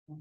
Sir.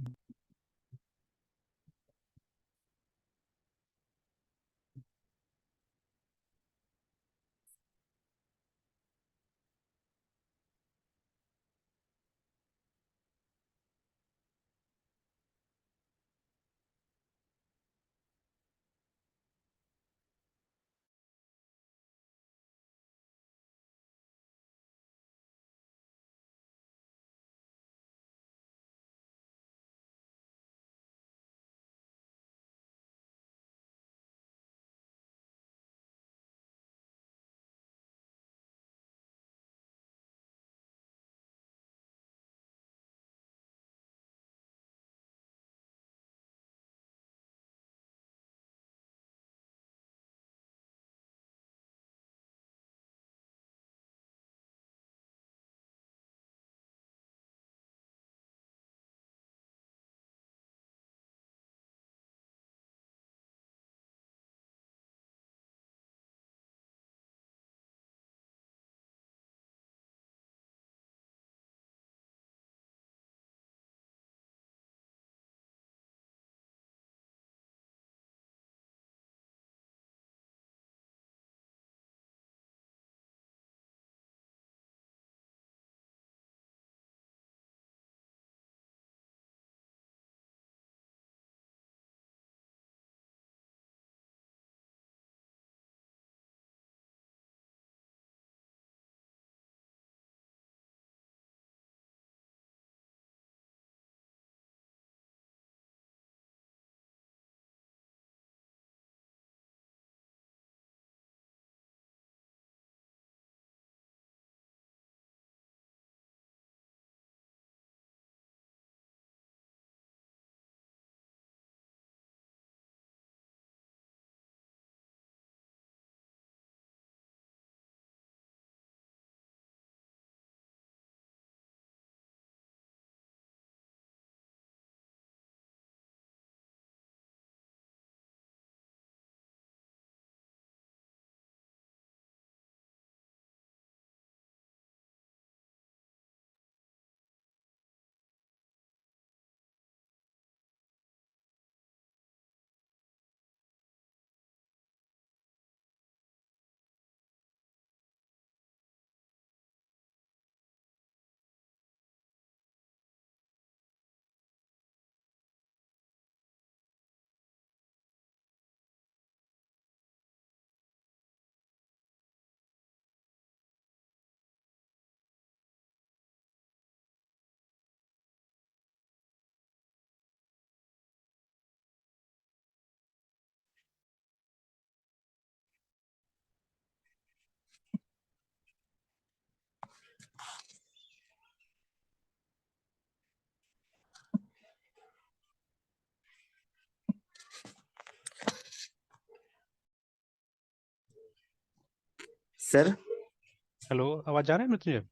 Hello, आवाज आ रहा है मृत्युंजय?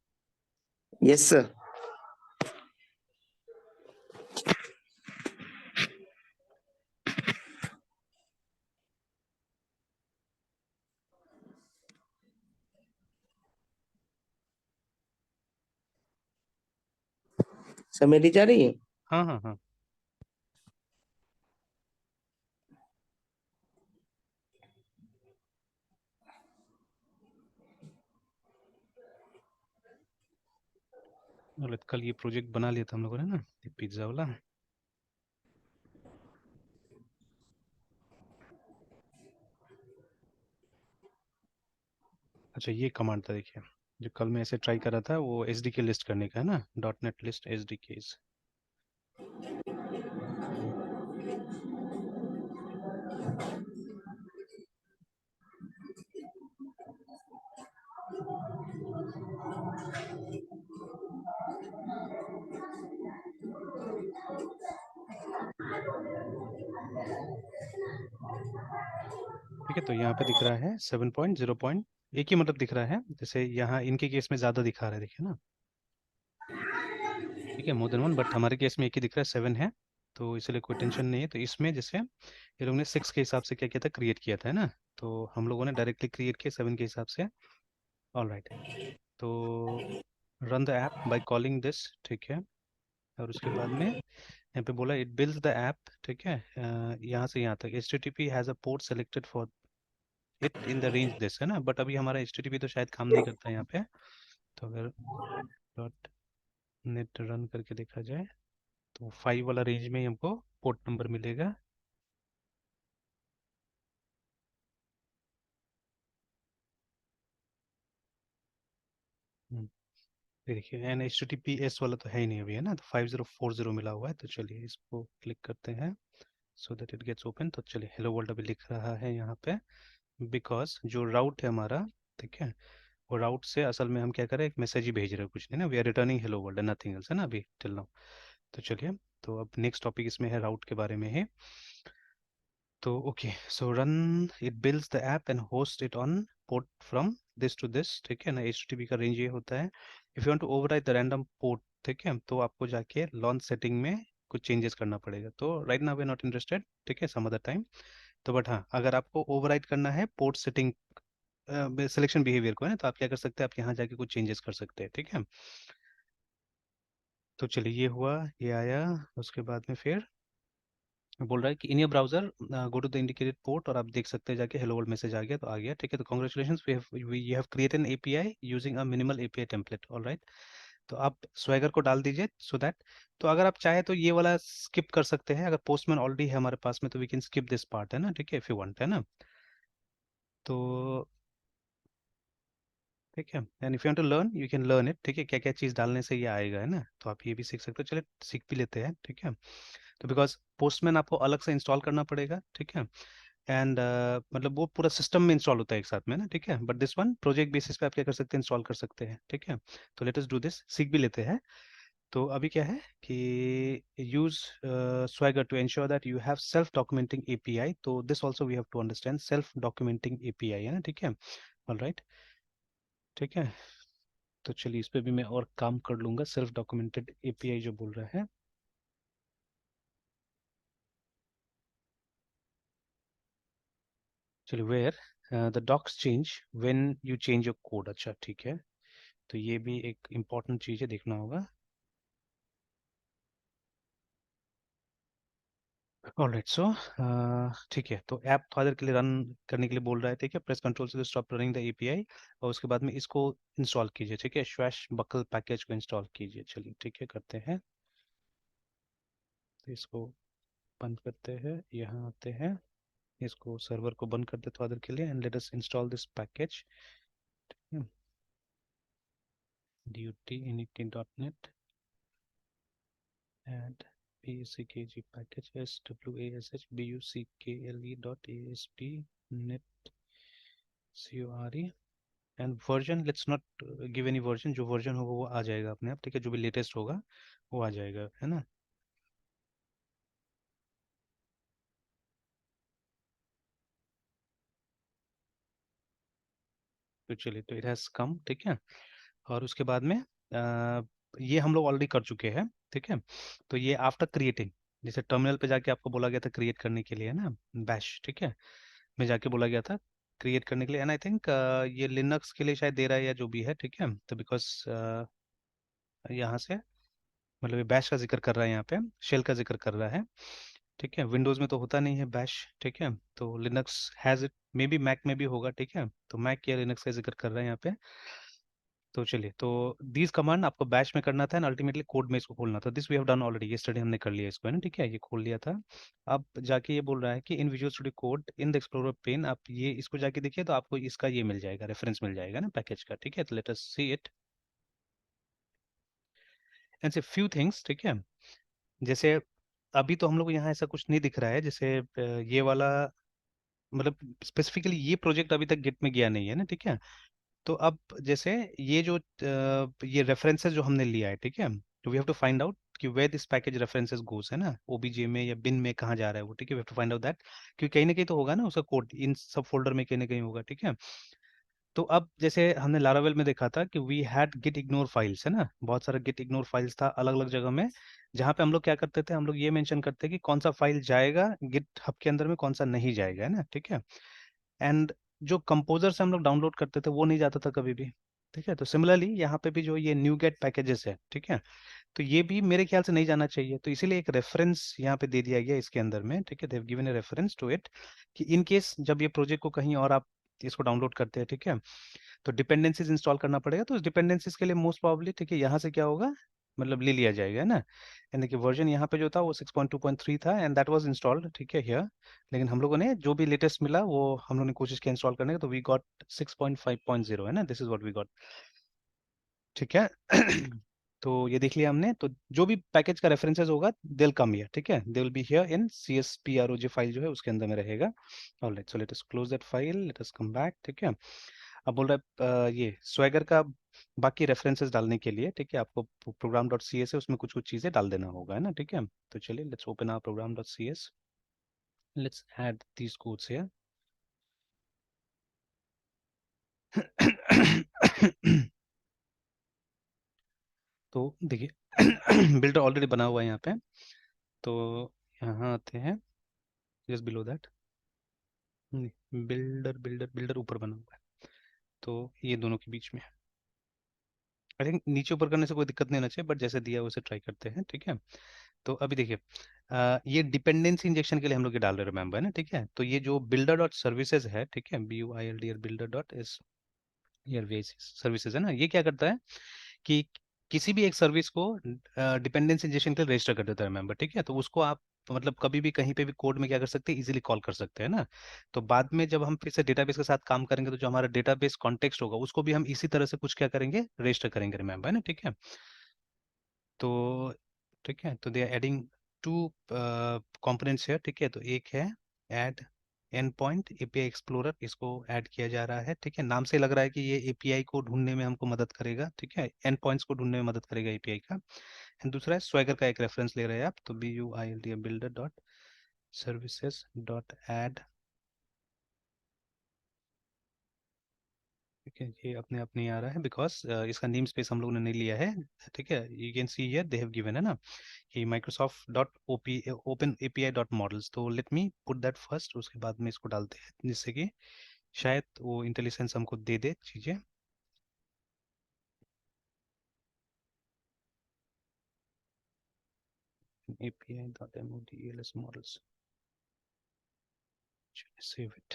Yes sir. सर मेरी जा रही है? हाँ हाँ हाँ। बोले कल ये प्रोजेक्ट बना लिया था हम लोगों ने ना, ये पिज्जा वाला। अच्छा, ये कमांड था, देखिए, जो कल मैं ऐसे ट्राई कर रहा था, वो एसडीके लिस्ट करने का है ना, डॉट नेट लिस्ट एसडीकेज। ठीक है, तो यहाँ पे दिख रहा है 7.0 पॉइंट, एक ही मतलब दिख रहा है, जैसे यहाँ इनके केस में ज्यादा दिखा रहा है, देखिए ना। ठीक है, मोर देन वन, बट हमारे केस में एक ही दिख रहा है, 7 है, तो इसलिए कोई टेंशन नहीं है। तो इसमें जैसे ये लोग ने 6 के हिसाब से क्या किया था, क्रिएट किया था, है ना। तो हम लोगों ने डायरेक्टली क्रिएट किया 7 के हिसाब से। ऑल राइट, तो run the app by calling this, ठीक है। और उसके बाद में यहाँ पे बोला इट बिल्ड्स द ऐप, ठीक है, यहाँ से यहाँ तक HTTP has a port selected for it in the range this, है ना, बट अभी हमारा HTTP तो शायद काम नहीं करता है यहाँ पे। तो अगर डॉट नेट रन करके देखा जाए तो 5 वाला रेंज में ही हमको पोर्ट नंबर मिलेगा। ये देखिए एन HTTPS वाला तो है ही नहीं अभी, है ना, तो 5040 मिला हुआ है। तो चलिए इसको क्लिक करते हैं so that it gets open. तो चलिए हेलो वर्ल्ड अभी लिख रहा है यहाँ पे, बिकॉज जो राउट है हमारा, ठीक है, वो राउट से असल में हम क्या करें, एक मैसेज ही भेज रहे हैं, कुछ नहीं ना, we are returning hello world, nothing else, है ना अभी टिल नाउ। तो चलिए, तो अब नेक्स्ट टॉपिक इसमें है राउट के बारे में है। तो okay, so run it builds the app and host it on port from this to this, ठीक है ना, HTTP का रेंज ये होता है। If you want to overwrite the random port, ठीक है, तो आपको जाके लॉन्च सेटिंग में कुछ चेंजेस करना पड़ेगा। तो right now we are not interested, ठीक है, सम अदर टाइम। तो बट हाँ, अगर आपको ओवरराइट करना है पोर्ट सेटिंग सिलेक्शन बिहेवियर को, है ना, तो आप क्या कर सकते हैं, आप यहाँ जाके कुछ चेंजेस कर सकते हैं, ठीक है। तो चलिए ये हुआ, ये आया, उसके बाद में फिर बोल रहा है कि in your browser go to the indicated port, और आप देख सकते हैं जाके हेलो वर्ल्ड मैसेज आ गया, तो आ गया, ठीक है। तो congratulations, we you have created an API using a minimal API template, alright. तो आप स्वैगर को डाल दीजिए सो दैट, तो अगर आप चाहे तो ये वाला स्किप कर सकते हैं, अगर पोस्टमैन ऑलरेडी है हमारे पास में तो we can skip this part, है ना, ठीक है, इफ यू वांट, है ना। तो ठीक है, and if you want to learn you can learn it, ठीक है, क्या क्या चीज़ डालने से ये आएगा, है ना, तो आप ये भी सीख सकते हो। चलिए सीख भी लेते हैं, ठीक है। तो बिकॉज पोस्टमैन आपको अलग से इंस्टॉल करना पड़ेगा, ठीक है, एंड मतलब वो पूरा सिस्टम में इंस्टॉल होता है एक साथ में ना, ठीक है, but this one project basis पे आप क्या कर सकते हैं, इंस्टॉल कर सकते हैं, ठीक है। तो लेट अस डू दिस, सीख भी लेते हैं। तो अभी क्या है कि use Swagger to ensure that you have self documenting API, तो this also we have to understand, self documenting API, है ना, ठीक है, ऑलराइट, ठीक है। तो चलिए इस पे भी मैं और काम कर लूंगा, सेल्फ डॉक्यूमेंटेड API जो बोल रहा है। चलिए where the docs change when you change your code, अच्छा ठीक है, तो ये भी एक इम्पॉर्टेंट चीज़ है, देखना होगा। ऑलराइट, सो ठीक है, तो ऐप थोड़ी देर के लिए रन करने के लिए बोल रहा है, ठीक है, प्रेस कंट्रोल से स्टॉप रनिंग द API, और उसके बाद में इसको इंस्टॉल कीजिए, ठीक है, स्वैश बकल पैकेज को इंस्टॉल कीजिए। चलिए ठीक है, करते हैं, तो इसको बंद करते हैं, यहाँ आते हैं, इसको सर्वर को बंद कर दे थोड़ी देर के लिए, and let us install this package, dut init.net and buckg package swashbuckle.asp net core, and version let's not give any version, जो वर्जन होगा वो आ जाएगा अपने आप, ठीक है, जो भी लेटेस्ट होगा वो आ जाएगा, है ना। तो चलिए, तो इट हैज कम, ठीक है, और उसके बाद में ये हम लोग ऑलरेडी कर चुके हैं, ठीक है। तो ये आफ्टर क्रिएटिंग, जैसे टर्मिनल पे जाके आपको बोला गया था क्रिएट करने के लिए, है ना, बैश, ठीक है, में जाके बोला गया था क्रिएट करने के लिए, एंड आई थिंक ये लिनक्स के लिए शायद दे रहा है या जो भी है, ठीक है, तो बिकॉज यहाँ से मतलब ये बैश का जिक्र कर रहा है, यहाँ पे शेल का जिक्र कर रहा है, ठीक है, विंडोज में तो होता नहीं है बैश, ठीक है, तो Linux has it, maybe Mac में भी होगा, ठीक है, तो मैक या लिनक्स का जिक्र कर रहा है यहाँ पे। तो चलिए, तो दिस कमांड आपको बैश में करना था एंड अल्टीमेटली कोड में इसको खोलना था, this we have done already, yesterday हमने कर लिया इसको, है ना, ठीक है, ये खोल लिया था। अब जाके ये बोल रहा है कि in Visual Studio Code in the explorer pane, आप ये इसको जाके देखिए तो आपको इसका ये मिल जाएगा, रेफरेंस मिल जाएगा ना पैकेज का, ठीक है, तो let us see it and से फ्यू थिंग्स, ठीक है, जैसे अभी तो हम लोग को यहाँ ऐसा कुछ नहीं दिख रहा है, जैसे ये वाला मतलब स्पेसिफिकली ये प्रोजेक्ट अभी तक गिट में गया नहीं है ना, ठीक है। तो अब जैसे ये जो ये रेफरेंसेस जो हमने लिया है, ठीक है, तो we have to find out कि where this package references goes, है ना, OBJ में या बिन में कहाँ जा रहा है वो, ठीक है, we have to find out that, क्योंकि कहीं ना कहीं तो होगा ना उसका कोड, इन सब फोल्डर में कहीं ना कहीं होगा, ठीक है। तो अब जैसे हमने लारावेल में देखा था कि we had git ignore files, है ना, बहुत सारा गिट इग्नोर फाइल्स था अलग अलग जगह में, जहाँ पे हम लोग क्या करते थे, हम लोग ये मेंशन करते कि कौन सा फाइल जाएगा गिट हब के अंदर में, कौन सा नहीं जाएगा, है ना, ठीक है, एंड जो कंपोजर से हम लोग डाउनलोड करते थे वो नहीं जाता था कभी भी, ठीक है। तो सिमिलरली यहाँ पे भी जो ये न्यू गेट पैकेजेस है, ठीक है, तो ये भी मेरे ख्याल से नहीं जाना चाहिए, तो इसीलिए एक रेफरेंस यहाँ पे दे दिया गया इसके अंदर में, ठीक है, they have given a reference to it, कि इन केस जब ये प्रोजेक्ट को कहीं और आप इसको डाउनलोड करते हैं, ठीक है, तो डिपेंडेंसीज इंस्टॉल करना पड़ेगा, तो उस डिपेंडेंसीज के लिए मोस्ट प्रॉब्ली, ठीक है, यहाँ से क्या होगा, मतलब ले लिया जाएगा, है ना। एंड देखिए वर्जन यहाँ पे जो था वो 6.2.3 था, एंड दैट वाज इंस्टॉल्ड, ठीक है, हियर। लेकिन हम लोगों ने जो भी लेटेस्ट मिला वो हम लोगों ने कोशिश किया इंस्टॉल करने का, तो वी गॉट 6.5.0, है ना, this is what we got, ठीक है। तो ये देख लिया हमने, तो जो भी पैकेज का रेफरेंसेस होगा दे विल कम हियर, ठीक है, they will be here in CSPROG file जो है उसके अंदर में रहेगा। Alright, so let us close that file, let us come back, ठीक है। अब बोल रहा है ये स्वैगर का बाकी रेफरेंसेस डालने के लिए, ठीक है, आपको प्रोग्राम डॉट सी एस है उसमें कुछ कुछ चीजें डाल देना होगा, है ना, ठीक है। तो चलिए let's open our program dot C S, let's add these codes here. तो देखिए बिल्डर ऑलरेडी बना हुआ है यहाँ पे, तो यहाँ आते हैं just below that, builder builder builder ऊपर बना हुआ है, तो ये दोनों के बीच में, आई थिंक नीचे ऊपर करने से कोई दिक्कत नहीं होना चाहिए, बट जैसे दिया है वैसे ट्राई करते हैं, ठीक है। तो अभी देखिए ये डिपेंडेंसी इंजेक्शन के लिए हम लोग ये डाल रहे हैं, रिमेंबर, है ना, ठीक है। तो ये जो बिल्डर डॉट सर्विसेज है, ठीक है, BUILDR builder dot S services, है ना, ये क्या करता है कि किसी भी एक सर्विस को डिपेंडेंसी इंजेक्शन के लिए रजिस्टर कर देता है मेंबर, ठीक है। तो उसको आप मतलब कभी भी कहीं पे भी कोड में क्या कर सकते हैं, इजीली कॉल कर सकते हैं ना। तो बाद में जब हम फिर से डेटाबेस के साथ काम करेंगे तो जो हमारा डेटाबेस कॉन्टेक्स्ट होगा उसको भी हम इसी तरह से कुछ क्या करेंगे, रजिस्टर करेंगे, रिमेंबर, है ना, ठीक है। तो ठीक है, तो they are adding two components है, ठीक है। तो एक है add end point API explorer, इसको ऐड किया जा रहा है, ठीक है। नाम से लग रहा है कि ये API को ढूंढने में हमको मदद करेगा, ठीक है, एंड पॉइंट्स को ढूंढने में मदद करेगा API का। एंड दूसरा है स्वैगर का एक रेफरेंस ले रहे हैं आप, तो BUILD builder dot services dot add, ठीक है। ये अपने आप नहीं आ रहा है बिकॉज इसका नेम स्पेस हम लोगों ने नहीं लिया है, ठीक है। You can see here they have given, है ना, कि Microsoft dot open API dot models, तो let me put that first, उसके बाद में इसको डालते हैं जिससे कि शायद वो इंटेलिजेंस हमको दे दे चीजें। API dot MODELS models, save it,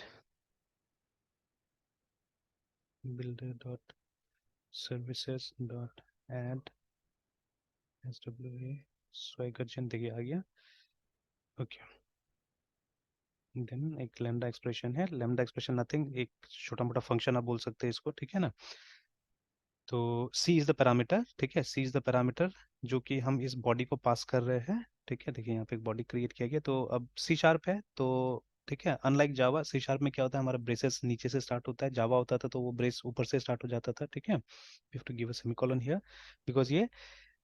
builder dot services dot add SWA स्वैगर्जन, देखिए आ गया, ओके। देन एक लैम्डा एक्सप्रेशन है, लैम्डा एक्सप्रेशन नथिंग, एक छोटा मोटा फंक्शन आप बोल सकते हैं इसको, ठीक है ना। तो C इज द पैरामीटर, ठीक है, C इज द पैरामीटर जो कि हम इस बॉडी को पास कर रहे हैं, ठीक है। देखिए यहाँ पे एक बॉडी क्रिएट किया गया, तो अब C# है, तो ठीक है, अनलाइक जावा, C# में क्या होता है, हमारा ब्रेसेस नीचे से स्टार्ट होता है, जावा होता था तो वो ब्रेस ऊपर से स्टार्ट हो जाता था, ठीक है। We have to give a semicolon here because ये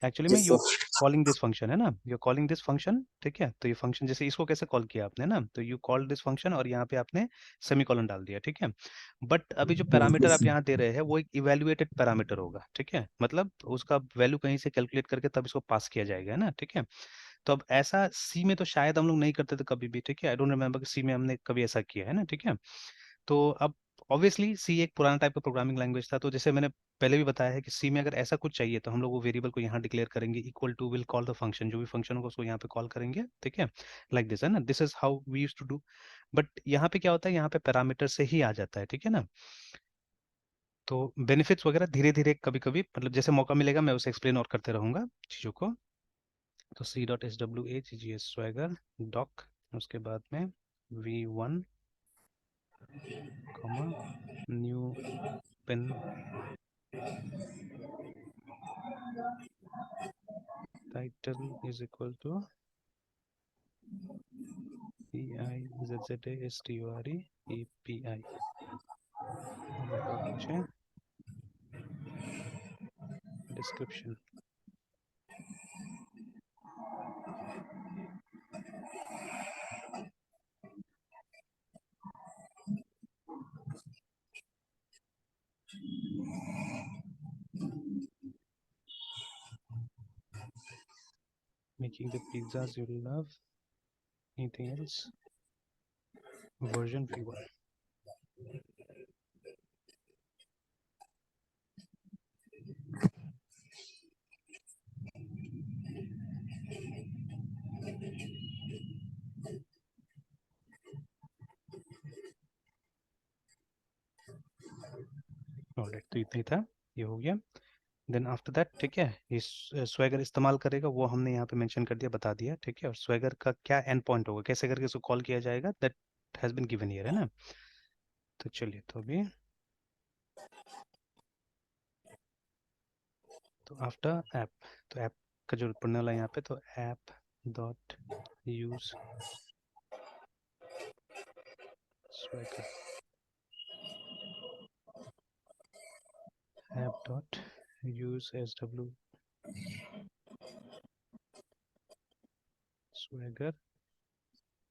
एक्चुअली में yes you sir. Calling this function, है ना, यू कॉलिंग दिस फंक्शन, ठीक है। तो ये फंक्शन जैसे इसको कैसे कॉल किया आपने ना, तो यू कॉल दिस फंक्शन और यहाँ पे आपने सेमीकोलन डाल दिया, ठीक है। बट अभी जो पैरामीटर आप यहाँ दे रहे हैं वो एक इवेल्युएटेड पैरामीटर होगा, ठीक है, मतलब उसका वैल्यू कहीं से कैलकुलेट करके तब इसको पास किया जाएगा, है ना, ठीक है। तो अब ऐसा सी में तो शायद हम लोग नहीं करते थे कभी भी, ठीक है, आई डोंट रिमेम्बर कि सी में हमने कभी ऐसा किया है ना, ठीक है। तो अब ऑब्वियसली सी एक पुराना टाइप का प्रोग्रामिंग लैंग्वेज था, तो जैसे मैंने पहले भी बताया है कि सी में अगर ऐसा कुछ चाहिए तो हम लोग वो वेरिएबल को यहाँ डिक्लेयर करेंगे, equal to will call the function, जो भी फंक्शन होगा उसको यहाँ पे कॉल करेंगे, ठीक है, लाइक दिस, है ना, this is how we used to do. But यहाँ पे क्या होता है, यहाँ पे पैरामीटर से ही आ जाता है, ठीक है ना। तो बेनिफिट्स वगैरह धीरे धीरे कभी कभी मतलब जैसे मौका मिलेगा मैं उसे एक्सप्लेन और करते रहूंगा चीज़ों को। तो C.SWA स्वैगर डॉक, उसके बाद में V1 comma new pen title is equal to PIZZASTORE API, और ऊपर नीचे description. Making the pizzas you love, anything else, version V1। Alright, तो इतना ही था, ये हो गया। देन आफ्टर दैट, ठीक है, ये स्वैगर इस्तेमाल करेगा, वो हमने यहाँ पे मेंशन कर दिया, बता दिया, ठीक है। और स्वैगर का क्या एंड पॉइंट होगा, कैसे करके इसको कॉल किया जाएगा, that has been given here, है ना। तो चलिए, तो अभी तो आफ्टर ऐप, तो ऐप का जो पढ़ने वाला है यहाँ पे, तो app dot use swagger, app dot use SW swagger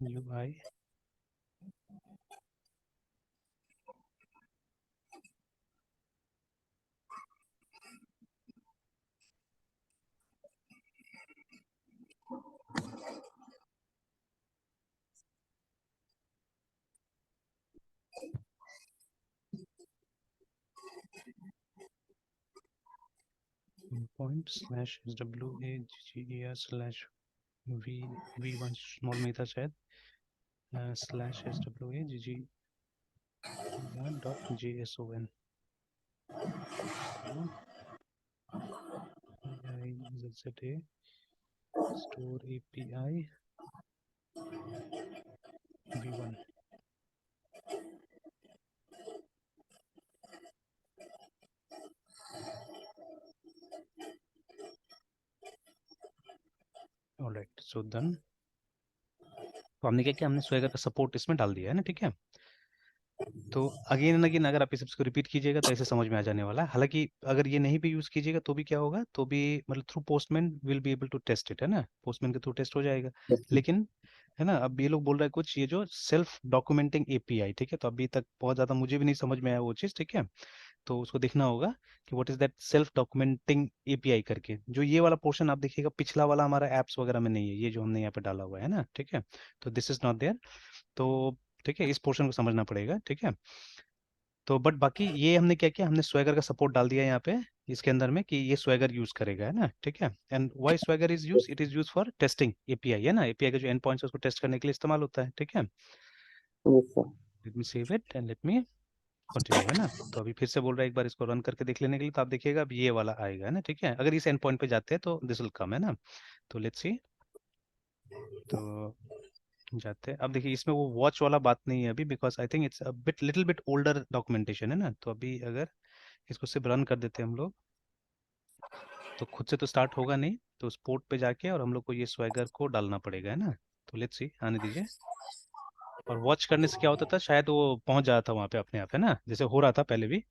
UI। Point slash SWAGGER slash V1 small में ही था शायद, slash SWAGGER dot JSON API store API V1। Alright, so done. तो हमने क्या किया, हमने स्वैगर का सपोर्ट इसमें डाल दिया है ना, ठीक है। तो अगेन एंड अगेन अगर आप इस सबको रिपीट कीजिएगा तो ऐसे समझ में आ जाने वाला है। हालांकि अगर ये नहीं भी यूज कीजिएगा तो भी क्या होगा, तो भी मतलब through Postman will be able to test it, है ना, पोस्टमैन के थ्रू टेस्ट हो जाएगा। लेकिन है ना, अब ये लोग बोल रहे हैं कुछ, ये जो सेल्फ डॉक्यूमेंटिंग API, ठीक है, तो अभी तक बहुत ज्यादा मुझे भी नहीं समझ में आया वो चीज, ठीक है। तो उसको देखना होगा कि what is that self documenting API करके। जो ये वाला पोर्शन आप देखिएगा, पिछला वाला हमारा एप्स वगैरह में नहीं है, ये जो हमने यहाँ पे डाला हुआ है ना, ठीक है। तो दिस इज नॉट देयर। तो ठीक है, इस पोर्शन को समझना पड़ेगा, ठीक है। तो बट बाकी ये हमने क्या किया, हमने स्वैगर का सपोर्ट डाल दिया यहाँ पे इसके अंदर में, कि ये स्वैगर यूज करेगा, है ना, ठीक है। And why swagger is use, it is use for testing API, है ना, API का जो एंड पॉइंट्स है उसको टेस्ट करने के लिए इस्तेमाल होता है, ठीक है। Yes, sir. Let me save it and let me continue, है ना। तो अभी फिर से बोल रहा है एक बार इसको रन करके देख लेने के लिए, तो आप देखिएगा अब ये वाला आएगा, है ना, ठीक है। अगर इस एंड पॉइंट पे जाते हैं तो दिस विल कम, है ना। तो लेट्स सी, तो जाते हैं। अब देखिए इसमें वो वॉच वाला बात नहीं है अभी, because I think it's a bit little bit older documentation, है ना। तो अभी अगर इसको सिर्फ रन कर देते हैं हम लोग, तो खुद से तो स्टार्ट होगा नहीं, तो उस पोर्ट पे जाके और हम लोग को ये स्वैगर को डालना पड़ेगा, है ना। तो लेट्स सी, आने दीजिए। और वॉच करने से क्या होता था, शायद वो पहुंच जाता था वहां पे अपने आप, है ना, जैसे हो रहा था पहले भी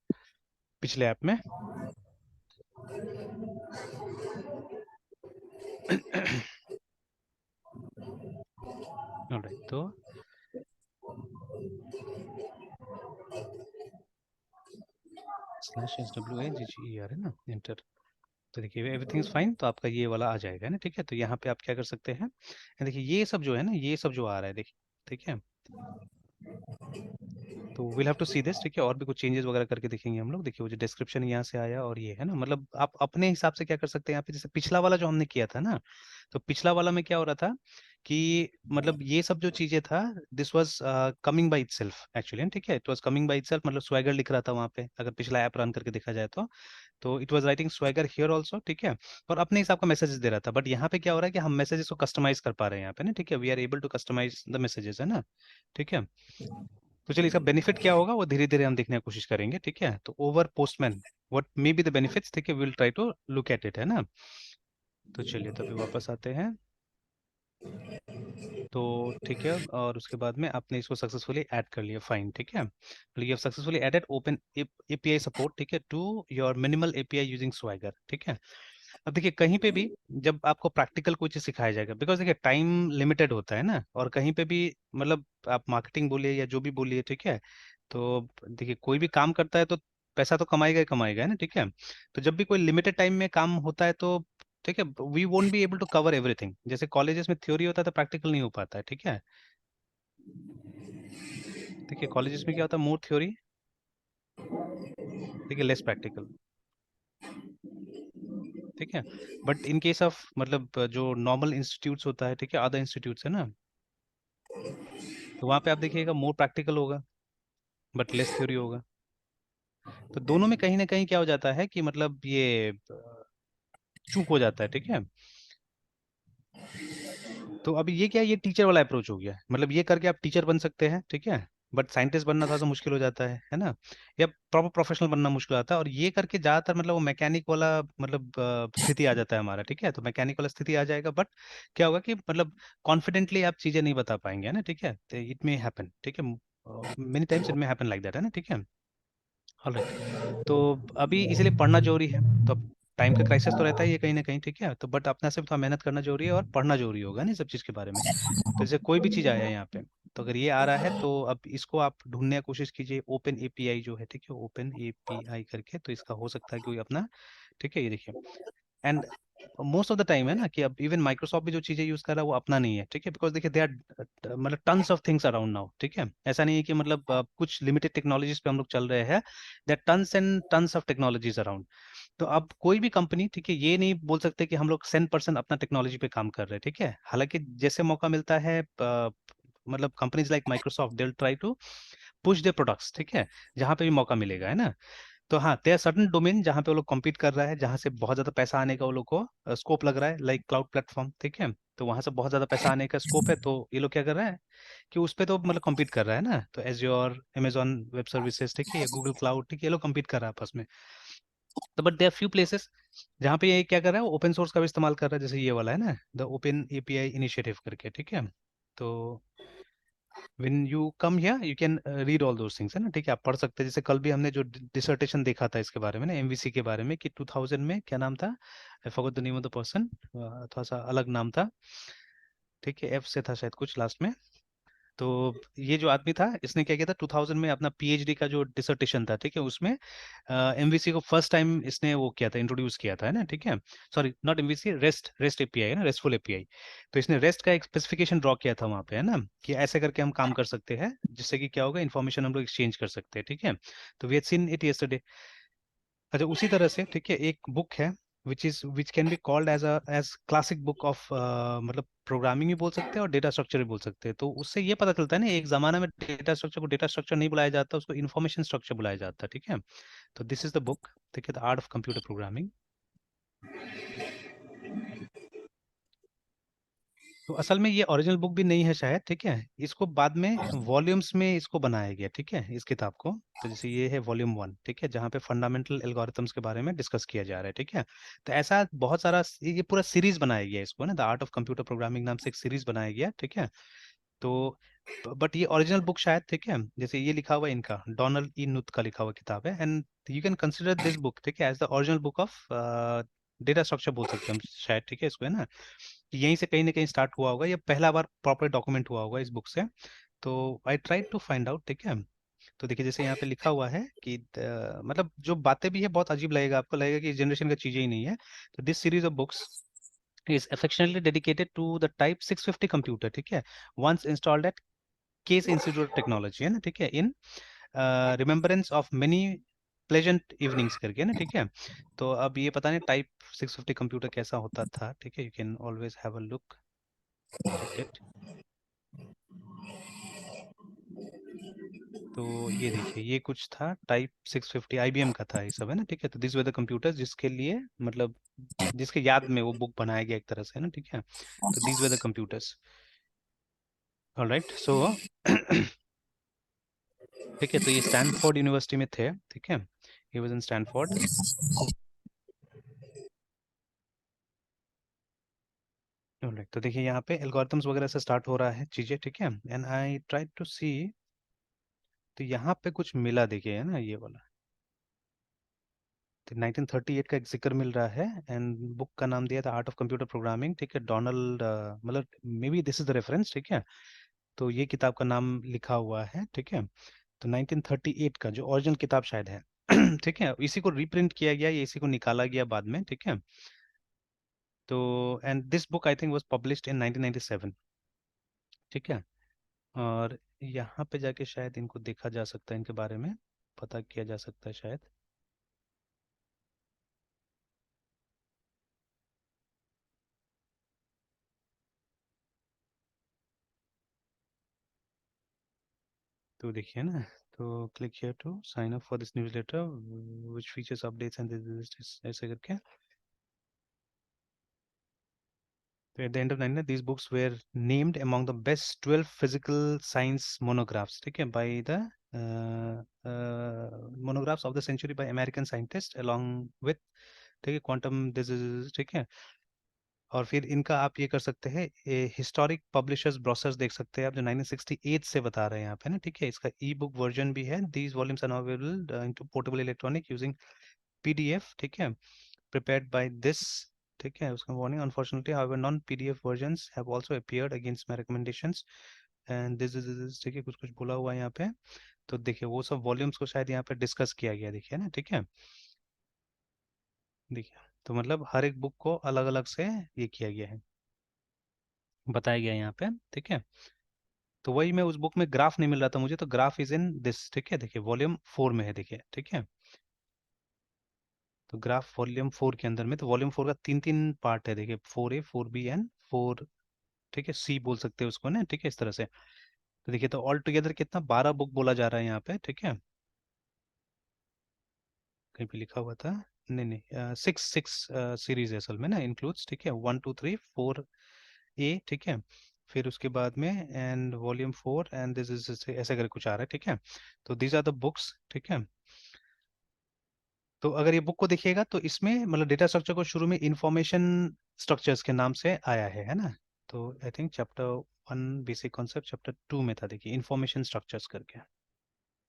पिछले ऐप में। ऑलराइट, तो स्लैश SWAGGER, है ना, एंटर। तो देखिए एवरीथिंग इज फाइन, तो आपका ये वाला आ जाएगा, है ना, ठीक है। तो यहाँ पे आप क्या कर सकते हैं, देखिए ये सब जो है ना, ये सब जो आ रहा है, देखिए, ठीक है। तो will have to see this, ठीक है। और भी कुछ चेंजेस वगैरह करके देखेंगे हम लोग। देखिए वो जो डिस्क्रिप्शन यहाँ से आया, और ये है ना, मतलब आप अपने हिसाब से क्या कर सकते हैं यहाँ पे। जैसे पिछला वाला जो हमने किया था ना, तो पिछला वाला में क्या हो रहा था कि मतलब ये सब जो चीजें था, this was coming by itself actually, ठीक है। It was coming by itself, मतलब स्वैगर लिख रहा था वहाँ पे, अगर पिछला ऐप रन करके देखा जाए तो it was writing swagger here also, ठीक है। और अपने हिसाब का मैसेजेस दे रहा था। बट यहाँ पे क्या हो रहा है कि हम मैसेजेस को कस्टमाइज कर पा रहे हैं यहाँ पे ना, ठीक है। We are able to customise the messages, है ना, ठीक है। तो चलिए इसका बेनिफिट क्या होगा वो धीरे धीरे हम देखने की कोशिश करेंगे, ठीक है। तो over Postman what may be the benefits, ठीक है, will try to look at it, है ना। तो चलिए, तो अभी वापस आते हैं। तो ठीक है, और उसके बाद में आपने इसको सक्सेसफुली ऐड कर लिया, फाइन, ठीक है। You have successfully added open API support, ठीक है, to your minimal API using Swagger, ठीक है। अब देखिए कहीं पे भी जब आपको प्रैक्टिकल कोई चीज सिखाया जाएगा, बिकॉज देखिए टाइम लिमिटेड होता है ना, और कहीं पे भी मतलब आप मार्केटिंग बोलिए या जो भी बोलिए, ठीक है। तो देखिए कोई भी काम करता है तो पैसा तो कमाएगा ही कमाएगा, है ना, ठीक है। तो जब भी कोई लिमिटेड टाइम में काम होता है तो ठीक है, we won't be able to cover everything. जैसे कॉलेजेस में थ्योरी होता है तो प्रैक्टिकल नहीं हो पाता है, ठीक है। देखिए कॉलेजेस में क्या होता है, मोर थ्योरी, ठीक है, लेस प्रैक्टिकल, ठीक है। बट इन केस ऑफ मतलब जो नॉर्मल इंस्टीट्यूट्स होता है, ठीक है, अदर इंस्टीट्यूट्स है ना, तो वहाँ पे आप देखिएगा मोर प्रैक्टिकल होगा बट लेस थ्योरी होगा। तो दोनों में कहीं ना कहीं क्या हो जाता है कि मतलब ये चूक हो जाता है, ठीक है। तो अभी ये क्या है, ये टीचर वाला अप्रोच हो गया, मतलब ये करके आप टीचर बन सकते हैं, ठीक है, बट साइंटिस्ट बनना थोड़ा सा मुश्किल हो जाता है ना, या प्रॉपर प्रोफेशनल बनना मुश्किल हो जाता है। और ये करके ज्यादातर मतलब वो मैकेनिक वाला मतलब स्थिति आ जाता है हमारा, ठीक है। तो मैकेनिक वाला स्थिति आ जाएगा, बट क्या होगा कि मतलब कॉन्फिडेंटली आप चीजें नहीं बता पाएंगे, है ना, ठीक है। तो इट मे हैपन, ठीक है, many times it may happen like that, है ना, ठीक है। ऑलराइट। तो अभी इसीलिए पढ़ना जरूरी है। तो अब टाइम का क्राइसिस तो रहता ही है कहीं ना कहीं, ठीक है, तो बट अपने से भी थोड़ा मेहनत करना जरूरी है और पढ़ना जरूरी होगा ना, सब चीज़ के बारे में। तो जैसे कोई भी चीज़ आया है यहाँ पे, तो अगर ये आ रहा है तो अब इसको आप ढूंढने की कोशिश कीजिए, ओपन एपीआई जो है, ठीक है, ओपन एपीआई करके, तो इसका हो सकता है कोई अपना, ठीक है, ये देखिए। And most of the time है ना कि अब इवन माइक्रोसॉफ्ट भी जो चीजें यूज कर रहा है वो अपना नहीं है, ठीक है, बिकॉज देखिए दे आर मतलब tons of things around now, ठीक है। ऐसा नहीं है कि मतलब कुछ लिमिटेड टेक्नोलॉजीज पे हम लोग चल रहे हैं, there tons and tons of technologies around. तो अब कोई भी कंपनी, ठीक है, ये नहीं बोल सकते कि हम लोग 100% अपना टेक्नोलॉजी पे काम कर रहे हैं, ठीक है। हालांकि जैसे मौका मिलता है मतलब companies like Microsoft they will try to push their products, ठीक है, जहां पे भी मौका मिलेगा, है ना। तो हाँ, देयर सर्टन डोमेन जहाँ पे वो लोग कम्पीट कर रहा है, जहाँ से बहुत ज्यादा पैसा आने का वो लोग को स्कोप लग रहा है, लाइक क्लाउड प्लेटफॉर्म, ठीक है। तो वहां से बहुत ज्यादा पैसा आने का स्कोप है, तो ये लोग क्या कर रहा है कि उस पे तो मतलब कम्पीट कर रहा है ना। तो एज्योर, अमेजॉन वेब सर्विसेज, ठीक है, या गूगल क्लाउड, ठीक है, ये लोग कम्पीट कर रहा है आपस में। तो बट देयर फ्यू प्लेसेस जहाँ पे ये क्या कर रहा है, ओपन सोर्स का भी इस्तेमाल कर रहा है, जैसे ये वाला है ना, द ओपन एपीआई इनिशिएटिव करके, ठीक है। तो when you come here you can read all those things, है ना, ठीक है, आप पढ़ सकते हैं। जैसे कल भी हमने जो डिसर्टेशन देखा था इसके बारे में ना, एमवीसी के बारे में, कि 2000 में क्या नाम था, I forgot the name of the person, थोड़ा सा अलग नाम था, ठीक है, एफ से था शायद कुछ लास्ट में। तो ये जो आदमी था, इसने क्या किया था 2000 में अपना पीएचडी का जो डिसर्टेशन था, ठीक है, उसमें एमवीसी को फर्स्ट टाइम इसने वो किया था, इंट्रोड्यूस किया था, है ना, ठीक है। Sorry, not MVC, rest rest API, है ना, रेस्टफुल एपीआई। तो इसने रेस्ट का एक स्पेसिफिकेशन ड्रॉ किया था वहां पे, है ना, कि ऐसे करके हम काम कर सकते हैं, जिससे कि क्या होगा, इन्फॉर्मेशन हम लोग एक्सचेंज कर सकते हैं, ठीक है। तो we had seen it yesterday. अच्छा, उसी तरह से, ठीक है, एक बुक है which can be called as classic book of मतलब प्रोग्रामिंग भी बोल सकते हैं और डेटा स्ट्रक्चर भी बोल सकते हैं। तो उससे ये पता चलता है ना, एक जमाना में डेटा स्ट्रक्चर को डेटा स्ट्रक्चर नहीं बुलाया जाता, उसको इन्फॉर्मेशन स्ट्रक्चर बुलाया जाता, ठीक है। तो दिस इज द बुक, ठीक है, the art of computer programming. तो असल में ये ओरिजिनल बुक भी नहीं है शायद, ठीक है, इसको बाद में वॉल्यूम्स में इसको बनाया गया, ठीक है, इस किताब को। तो जैसे ये है वॉल्यूम 1, ठीक है, जहाँ पे फंडामेंटल एल्गोरिथम्स के बारे में डिस्कस किया जा रहा है, ठीक है। तो ऐसा बहुत सारा ये पूरा सीरीज बनाया गया है इसको ना, the art of computer programming नाम से एक सीरीज बनाया गया, ठीक है। तो बट ये ओरिजिनल बुक शायद, ठीक है, जैसे ये लिखा हुआ है इनका, डोनाल्ड ई नुथ का लिखा हुआ किताब है, and you can consider this book, ठीक है, as the original book of data structure बोल सकते हैं हम शायद, ठीक है, इसको, है ना, कि यहीं से कहीं ना कहीं स्टार्ट हुआ होगा, ये पहला बार प्रॉपर डॉक्यूमेंट हुआ होगा इस बुक से। तो I try to find out, ठीक है। तो देखिए जैसे यहाँ पे लिखा हुआ है कि मतलब जो बातें भी है बहुत अजीब लगेगा आपको, लगेगा कि इस जनरेशन का चीजें ही नहीं है। तो this series of books is affectionately dedicated to the type 650 computer, ठीक है, once installed at Case Institute of Technology, है ना, ठीक है, in remembrance of many pleasant evenings करके, है ना, ठीक है। तो अब ये पता नहीं टाइप 650 कंप्यूटर कैसा होता था, ठीक है, you can always have a look at it. तो ये देखिए, ये कुछ था टाइप 650, आईबीएम का था ये सब, है ना, ठीक है। तो दिस वे द कंप्यूटर्स जिसके लिए मतलब जिसके याद में वो बुक बनाया गया एक तरह से, है ना, ठीक है। तो these were the computers. Alright, so ठीक है, तो ये स्टैनफोर्ड यूनिवर्सिटी में थे, ठीक है, he was in Stanford. Alright, तो देखिए यहाँ पे एल्गोरिथम्स वगैरह से स्टार्ट हो रहा है चीजें, ठीक है, एंड आई ट्राई टू सी। तो यहाँ पे कुछ मिला, देखिए, है ना, ये वाला, तो 1938 का एक जिक्र मिल रहा है, एंड बुक का नाम दिया था आर्ट ऑफ कंप्यूटर प्रोग्रामिंग, ठीक है, डोनाल्ड मतलब may be this is the reference, ठीक है। तो ये किताब का नाम लिखा हुआ है, ठीक है। तो 1938 का जो ओरिजिनल किताब शायद है ठीक है, इसी को रीप्रिंट किया गया, या इसी को निकाला गया बाद में, ठीक है। तो and this book I think was published in 1997, ठीक है। और यहाँ पे जाके शायद इनको देखा जा सकता है, इनके बारे में पता किया जा सकता है शायद। तो देखिए ना, तो click here to sign up for this newsletter which features updates and this ऐसे करके। तो at the end of nine, these books were named among the best 12 physical science monographs, ठीक है, by the monographs of the century by American scientists along with, ठीक है, quantum diseases, ठीक है। और फिर इनका आप ये कर सकते हैं, हिस्टोरिक पब्लिशर्स ब्रोशर्स देख सकते हैं आप, जो 1968 से बता रहे हैं यहाँ पे ना, ठीक है। इसका ई बुक वर्जन भी है। These volumes are available into portable electronic using PDF, ठीक है, prepared by this, ठीक है। उसका warning, unfortunately however non PDF versions have also appeared against my recommendations and this is, ठीक है, कुछ कुछ बोला हुआ है यहाँ पे। तो देखिए वो सब वॉल्यूम्स को शायद यहाँ पे डिस्कस किया गया, देखिए ना, ठीक है। देखिए, तो मतलब हर एक बुक को अलग अलग से ये किया गया है, बताया गया है यहाँ पे, ठीक है। तो वही मैं, उस बुक में ग्राफ नहीं मिल रहा था मुझे, तो ग्राफ इज इन दिस, ठीक है। देखिए वॉल्यूम 4 में है, देखिए, ठीक है। तो ग्राफ वॉल्यूम 4 के अंदर में, तो वॉल्यूम 4 का 3 पार्ट है, देखिए, 4A 4B एंड 4, ठीक है, सी बोल सकते हैं उसको ना, ठीक है, इस तरह से। तो देखिए, तो ऑल टुगेदर कितना, 12 बुक बोला जा रहा है यहाँ पे, ठीक है। कहीं पे लिखा हुआ था, नहीं नहीं, 6 सीरीज है असल में ना, इंक्लूड्स, ठीक है, 1 2 3 4A, ठीक है। फिर उसके बाद में and volume 4 and this is ऐसे करके कुछ आ रहा है, ठीक है। तो दीज आर द बुक्स, ठीक है। तो अगर ये बुक को देखिएगा तो इसमें मतलब डेटा स्ट्रक्चर को शुरू में इंफॉर्मेशन स्ट्रक्चर्स के नाम से आया है ना। तो I think chapter 1 basic concept, chapter 2 में था, देखिए, इंफॉर्मेशन स्ट्रक्चर्स करके,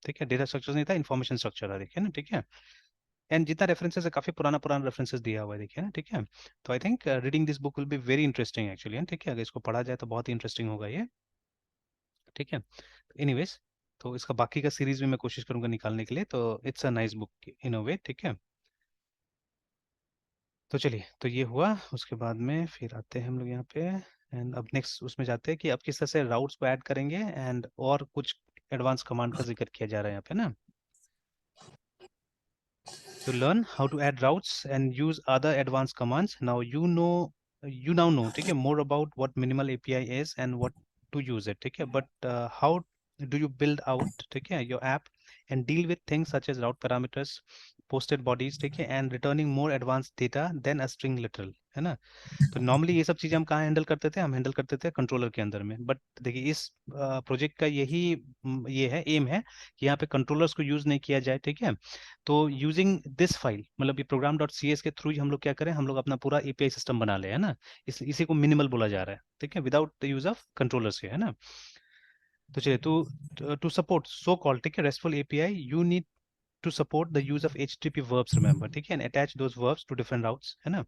ठीक है। डेटा स्ट्रक्चर्स नहीं था, इंफॉर्मेशन स्ट्रक्चर है, देखिए ना, ठीक है। एंड जितना रेफरेंसेस है, काफी पुराना पुराना रेफरेंसेस दिया हुआ है, देखिए ना, ठीक है। तो I think reading this book will be very interesting actually, ठीक है। अगर इसको पढ़ा जाए तो बहुत ही इंटरेस्टिंग होगा ये, ठीक है। एनीवेज, तो इसका बाकी का सीरीज भी मैं कोशिश करूंगा निकालने के लिए। तो it's a nice book in a way, ठीक है। तो चलिए, तो ये हुआ, उसके बाद में फिर आते हैं हम लोग यहाँ पे, एंड अब नेक्स्ट उसमें जाते हैं कि अब किस तरह से राउट्स को ऐड करेंगे एंड और कुछ एडवांस कमांड का जिक्र किया जा रहा है यहाँ पे ना। To learn how to add routes and use other advanced commands, now you now know, ठीक है, more about what minimal API is and what to use it, ठीक है। But how do you build out, ठीक है, your app and deal with things such as route parameters, posted bodies, ठीक है, and returning more advanced data than a string literal, है ना। तो normally ये सब चीजें हम कहाँ हैंडल करते थे, हम हैंडल करते थे कंट्रोलर के अंदर में। बट देखिए, इस प्रोजेक्ट का यही ये है, एम है कि यहाँ पे कंट्रोलर्स को यूज नहीं किया जाए, ठीक है। तो यूजिंग दिस फाइल, मतलब ये प्रोग्राम डॉट सी एस के थ्रू हम लोग क्या करें, हम लोग अपना पूरा एपीआई सिस्टम बना ले, है ना। इसी को मिनिमल बोला जा रहा है, ठीक है, without the use of controllers के, है ना। तो चलिए, टू सपोर्ट सो कॉल, ठीक है, restful API, you need to support the use of HTTP verbs, remember, ठीक है, and attach those verbs to different routes, है ना।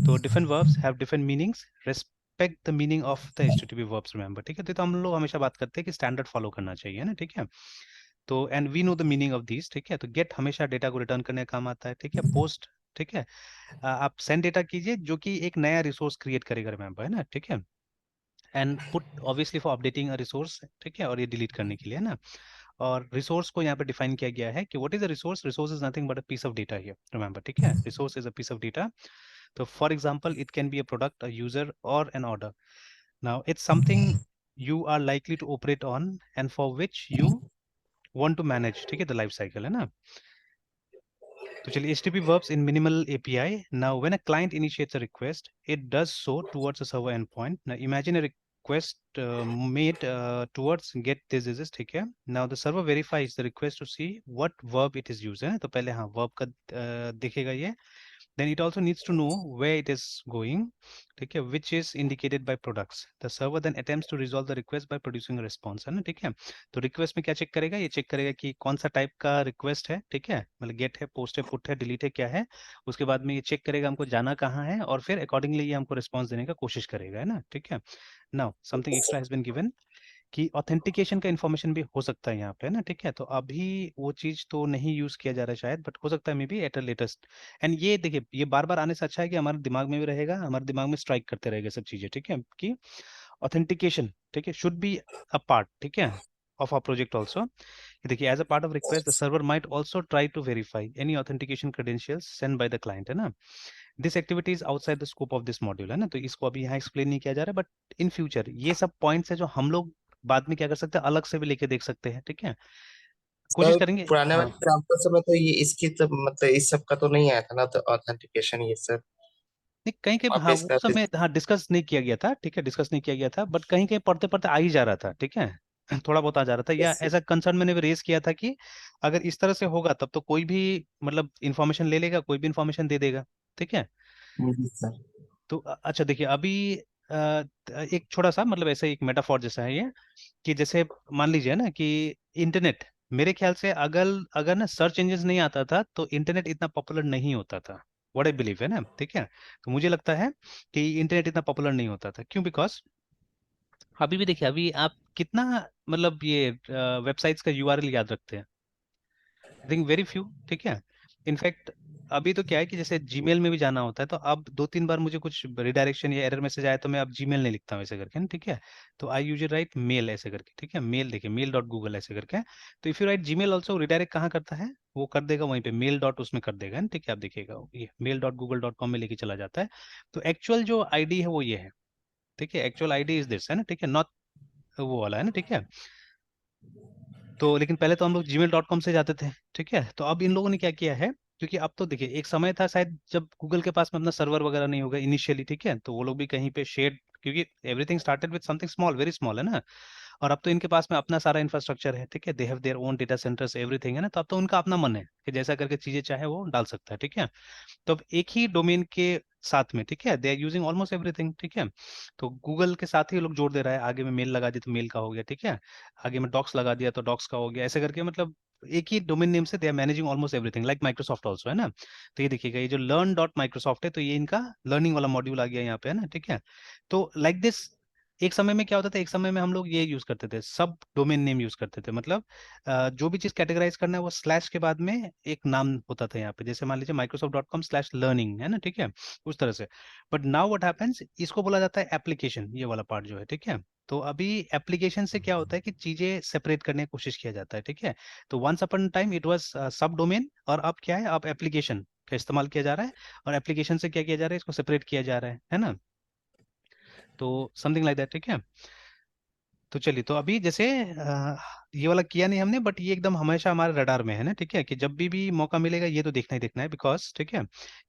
तो different verbs have different meanings, respect the meaning of the HTTP verbs, remember, ठीक है। तो हम लोग हमेशा बात करते हैं कि स्टैंडर्ड फॉलो करना चाहिए ना, ठीक है। तो and we know the meaning of these, ठीक है। तो गेट हमेशा डेटा को रिटर्न करने का काम आता है, ठीक है। पोस्ट, ठीक है, आप सेंड डेटा कीजिए जो कि एक नया रिसोर्स क्रिएट करेगा, रिमेंबर, है ना, ठीक है। And put obviously for updating a resource, ठीक है, और ये डिलीट करने के लिए, है ना। और रिसोर्स को यहाँ पे डिफाइन किया गया है कि what is a resource, resource is nothing but a piece of data here, remember, ठीक है। Resource is a piece of data. तो for example it can be a product, a user और an order. Now it's something you are likely to operate on and for which you want to manage, ठीक है, the life cycle, है ना। तो चलिए, HTTP verbs in minimal API. Now, when a client initiates a request, it does so towards a server endpoint. Now, imagine a request made towards get this, ठीक है। Now, the server verifies the request to see what verb it is used, है। तो पहले हाँ verb का दिखेगा ये। Then it also needs to know where it is going, ठीक है, which is indicated by products. The server then attempts to resolve the request by producing a response, है ना, ठीक है। तो रिक्वेस्ट में क्या चेक करेगा, ये चेक करेगा कि कौन सा टाइप का रिक्वेस्ट है, ठीक है, मतलब गेट है, पोस्ट है, पुट है, डिलीट है, क्या है। उसके बाद में ये चेक करेगा हमको जाना कहाँ है, और फिर अकॉर्डिंगली ये हमको रिस्पॉन्स देने का कोशिश करेगा, है ना, ठीक है। Now something extra has been given कि ऑथेंटिकेशन का इन्फॉर्मेशन भी हो सकता है यहाँ पे, है ना, ठीक है। तो अभी वो चीज तो नहीं यूज किया जा रहा है शायद, बट हो सकता है may be at a latest. And ये देखिए, ये बार बार आने से अच्छा है कि हमारे दिमाग में भी रहेगा, हमारे दिमाग में स्ट्राइक करते रहेगा सब चीजें, ठीक है, कि ऑथेंटिकेशन, ठीक है, शुड बी अ पार्ट, ठीक है, of our project also. देखिए, as a part of request, the server might also try to verify any authentication credentials sent by the client, है ना। This activity is outside the scope of this module, है ना। तो इसको अभी यहाँ explain नहीं किया जा रहा है, बट इन फ्यूचर ये सब पॉइंट्स है जो हम लोग बाद में क्या कर सकते हैं, अलग से भी लेके देख सकते हैं, ठीक है। कोशिश सर करेंगे। पुराने हाँ वाले कैंपस में तो ये इसकी तो मतलब इस सब का तो नहीं आया था ना, तो ऑथेंटिकेशन ये सब नहीं, कहीं कहीं हाँ वापस वो करते। समय हाँ डिस्कस नहीं किया गया था, ठीक है, डिस्कस नहीं किया गया था, बट कहीं कहीं पढ़ते पढ़ते आ ही जा रहा था, ठीक है। थोड़ा बहुत आ जा रहा था, या ऐसा कंसर्न मैंने भी रेज किया था कि अगर इस तरह से होगा तब तो कोई भी मतलब इन्फॉर्मेशन ले लेगा, कोई भी इन्फॉर्मेशन दे देगा, ठीक है। जी सर। तो अच्छा देखिए अभी एक छोटा सा मतलब ऐसे एक मेटाफोर जैसा है ये, कि जैसे मान लीजिए ना कि इंटरनेट, मेरे ख्याल से अगर अगर ना सर्च इंजन नहीं आता था तो इंटरनेट इतना पॉपुलर नहीं होता था। व्हाट आई बिलीव है ना, ठीक है। तो मुझे लगता है कि इंटरनेट इतना पॉपुलर नहीं होता था, क्यों? बिकॉज अभी भी देखिए, अभी आप कितना मतलब ये वेबसाइट्स का यूआरएल याद रखते हैं? आई थिंक वेरी फ्यू, ठीक है। इनफैक्ट अभी तो क्या है कि जैसे जीमेल में भी जाना होता है, तो अब 2-3 बार मुझे कुछ रिडायरेक्शन या एरर मैसेज आया तो मैं अब जीमेल नहीं लिखता हूँ ऐसे करके ना, ठीक है। तो आई यूजुअली राइट मेल ऐसे करके, ठीक है, मेल देखिए मेल डॉट गूगल ऐसे करके। तो if you right Gmail also, redirect कहाँ करता है, वो कर देगा वहीं पे मेल डॉट उसमें कर देगा ना, ठीक है। आप देखिएगा ये mail dot Google dot com में लेके चला जाता है। तो एक्चुअल जो आईडी है वो ये है, ठीक है, एक्चुअल आईडी इज दिस है ना, ठीक है, नॉट वो वाला है ना, ठीक है। तो लेकिन पहले तो हम लोग gmail.com से जाते थे, ठीक है। तो अब इन लोगों ने क्या किया है, क्योंकि अब तो देखिए एक समय था शायद जब गूगल के पास में अपना सर्वर वगैरह नहीं होगा इनिशियली, ठीक है, तो वो लोग भी कहीं पे शेड, क्योंकि everything started with something small, very small है ना। और अब तो इनके पास में अपना सारा इंफ्रास्ट्रक्चर है, ठीक है, they have their own data centres everything है ना। तो अब तो उनका अपना मन है कि जैसा करके चीजें चाहे वो डाल सकता है, ठीक है। तो अब एक ही डोमेन के साथ में, ठीक है, they are using almost everything, ठीक है। तो गूगल के साथ ही लोग जोड़ दे रहा है, आगे में मेल लगा दिया तो मेल का हो गया, ठीक है, आगे में डॉक्स लगा दिया तो डॉक्स का हो गया, ऐसे करके मतलब एक ही डोमेन नेम से they are managing almost everything, like Microsoft also है ना। तो ये देखिएगा, ये जो लर्न डॉट माइक्रोसॉफ्ट है, तो ये इनका लर्निंग वाला मॉड्यूल आ गया यहाँ पे है ना, ठीक है। तो लाइक दिस, एक समय में क्या होता था, एक समय में हम लोग ये यूज करते थे, सब डोमेन नेम यूज करते थे, मतलब जो भी चीज कैटेगराइज करना है वो स्लैश के बाद में एक नाम होता था यहाँ पे, जैसे मान लीजिए microsoft.com/learning है ना, ठीक है, उस तरह से। बट नाउ व्हाट हैपेंस, इसको बोला जाता है एप्लीकेशन, ये वाला पार्ट जो है, ठीक है। तो अभी एप्लीकेशन से क्या होता है कि चीजें सेपरेट करने की कोशिश किया जाता है, ठीक है। तो once upon time it was sub domain, और अब क्या है, अब एप्लीकेशन का इस्तेमाल किया जा रहा है, और एप्लीकेशन से क्या किया जा रहा है, इसको सेपरेट किया जा रहा है ना। तो समथिंग लाइक दैट, ठीक है। तो चलिए, तो अभी जैसे ये वाला किया नहीं हमने, बट ये एकदम हमेशा हमारे रडार में है ना, ठीक है, कि जब भी मौका मिलेगा ये तो देखना ही देखना है, बिकॉज ठीक है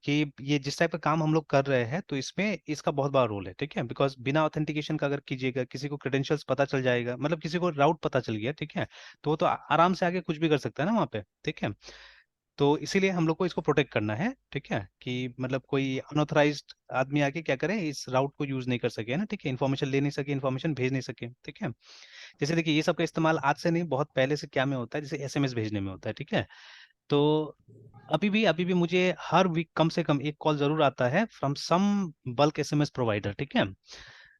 कि ये जिस टाइप का काम हम लोग कर रहे हैं तो इसमें इसका बहुत बड़ा रोल है, ठीक है। बिकॉज बिना ऑथेंटिकेशन का अगर कीजिएगा, किसी को क्रेडेंशियल्स पता चल जाएगा, मतलब किसी को राउट पता चल गया, ठीक है, तो वो तो आराम से आगे कुछ भी कर सकता है ना वहाँ पे, ठीक है। तो इसीलिए हम लोग को इसको प्रोटेक्ट करना है, ठीक है, कि मतलब कोई अनऑथराइज्ड आदमी आके क्या करे, इस राउट को यूज नहीं कर सके ना, ठीक है, इन्फॉर्मेशन ले नहीं सके, इन्फॉर्मेशन भेज नहीं सके, ठीक है। जैसे देखिए, ये सब का इस्तेमाल आज से नहीं, बहुत पहले से क्या में होता है, जैसे एसएमएस भेजने में होता है, ठीक है। तो अभी भी मुझे हर वीक कम से कम एक कॉल जरूर आता है from some bulk SMS provider, ठीक है।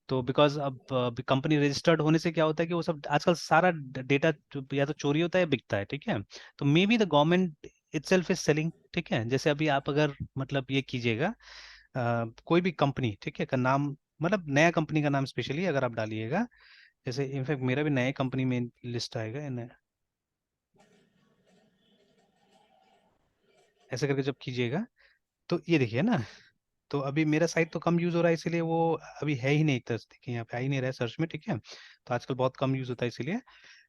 तो बिकॉज अब कंपनी रजिस्टर्ड होने से क्या होता है कि वो सब आजकल सारा डेटा या तो चोरी होता है या बिकता है, ठीक है। तो मे be the government itself is selling, ठीक है। जैसे अभी आप अगर मतलब ये कीजिएगा, कोई भी कंपनी, ठीक है, का नाम, मतलब नया कंपनी का नाम स्पेशली अगर आप डालिएगा, जैसे इनफैक्ट मेरा भी नए कंपनी में लिस्ट आएगा ऐसे करके जब कीजिएगा, तो ये देखिए ना। तो अभी मेरा साइट तो कम यूज हो रहा है, इसीलिए वो अभी है ही नहीं, तो देखिए यहाँ पे आ ही नहीं रहा है सर्च में, ठीक है। तो आजकल बहुत कम यूज होता है इसीलिए।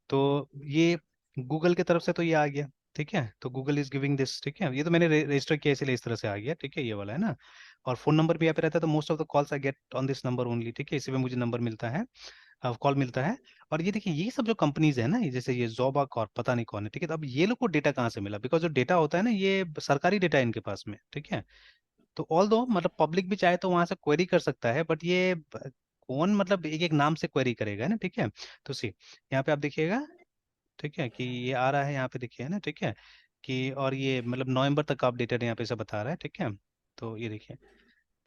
तो ये गूगल की तरफ से तो ये आ गया, ठीक है, तो गूगल इज गिविंग दिस, ठीक है, ये तो मैंने रजिस्टर किया इसलिए इस तरह से आ गया, ठीक है, ये वाला है ना। और फोन नंबर भी यहाँ पे रहता है, तो most of the calls I get on this number only, ठीक है, इसी पे मुझे नंबर मिलता है, कॉल मिलता है। और ये देखिए, ये सब जो कंपनीज है ना, ये जैसे ये जोबा कॉर्प, पता नहीं कौन है, ठीक है। तो अब ये लोग को डेटा कहाँ से मिला, बिकॉज जो डेटा होता है ना, ये सरकारी डेटा है इनके पास में, ठीक है। तो ऑल दो मतलब पब्लिक भी चाहे तो वहां से क्वेरी कर सकता है, बट ये कौन मतलब एक एक नाम से क्वेरी करेगा ना, ठीक है। तो सी यहाँ पे आप देखिएगा, ठीक है, कि ये आ रहा है यहाँ पे, देखिए ना, ठीक है, कि और ये मतलब नवंबर तक का अपडेटेड यहाँ पे से बता रहा है, ठीक है। तो ये देखिए,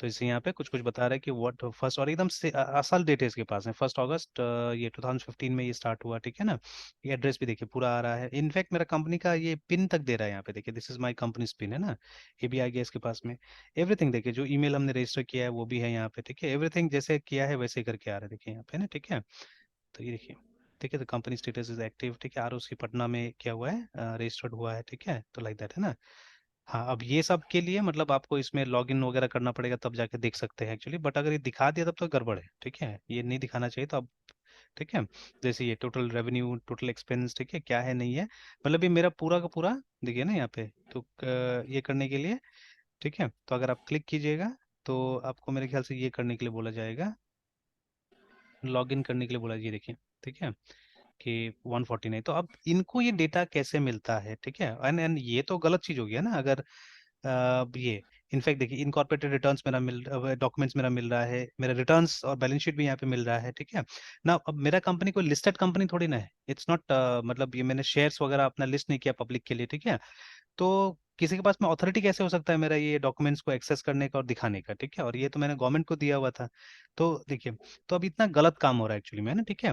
तो इसे यहाँ पे कुछ कुछ बता रहा है कि व्हाट फर्स्ट, और एकदम से असल डेट है इसके पास है, 1 अगस्त ये 2015 में ये स्टार्ट हुआ, ठीक है ना। ये एड्रेस भी देखिए पूरा आ रहा है, इनफैक्ट मेरा कंपनी का ये पिन तक दे रहा है यहाँ पे, देखिए this is my companies pin है ना, ये भी आ गया इसके पास में। एवरीथिंग देखिए, जो ईमेल हमने रजिस्टर किया है वो भी है यहाँ पे, ठीक है, एवरीथिंग जैसे किया है वैसे ही करके आ रहा है, देखिए यहाँ पे ना, ठीक है। तो ये देखिए, ठीक है, तो कंपनी स्टेटस इज एक्टिव, ठीक है, आर उसकी पटना में क्या हुआ है, रजिस्टर्ड हुआ है, ठीक है, तो लाइक दैट है ना। हाँ, अब ये सब के लिए मतलब आपको इसमें लॉगिन वगैरह करना पड़ेगा, तब जाके देख सकते हैं एक्चुअली, बट अगर ये दिखा दिया तब तो गड़बड़ है, ठीक है, ये नहीं दिखाना चाहिए, तो अब ठीक है। जैसे ये टोटल रेवेन्यू, टोटल एक्सपेंस, ठीक है, क्या है नहीं है, मतलब ये मेरा पूरा का पूरा देखिए ना यहाँ पे। तो ये करने के लिए, ठीक है, तो अगर आप क्लिक कीजिएगा तो आपको मेरे ख्याल से ये करने के लिए बोला जाएगा, लॉग इन करने के लिए बोला, ये देखिए, ठीक है, कि 149। तो अब इनको ये डेटा कैसे मिलता है, ठीक है, एंड ये तो गलत चीज हो गया ना। अगर ये इनफैक्ट देखिए, इनकॉर्पोरेटेड रिटर्न्स मेरा डॉक्यूमेंट्स मेरा मिल रहा है, मेरा रिटर्न्स और बैलेंस शीट भी यहाँ पे मिल रहा है, ठीक है ना। अब मेरा कंपनी कोई लिस्टेड कंपनी थोड़ी ना है, इट्स नॉट, मतलब ये मैंने शेयर्स वगैरह अपना लिस्ट नहीं किया पब्लिक के लिए, ठीक है। तो किसी के पास में अथॉरिटी कैसे हो सकता है मेरा ये डॉक्यूमेंट्स को एक्सेस करने का और दिखाने का, ठीक है, और ये तो मैंने गवर्नमेंट को दिया हुआ था। तो देखिए, तो अब इतना गलत काम हो रहा है एक्चुअली में ना, ठीक है।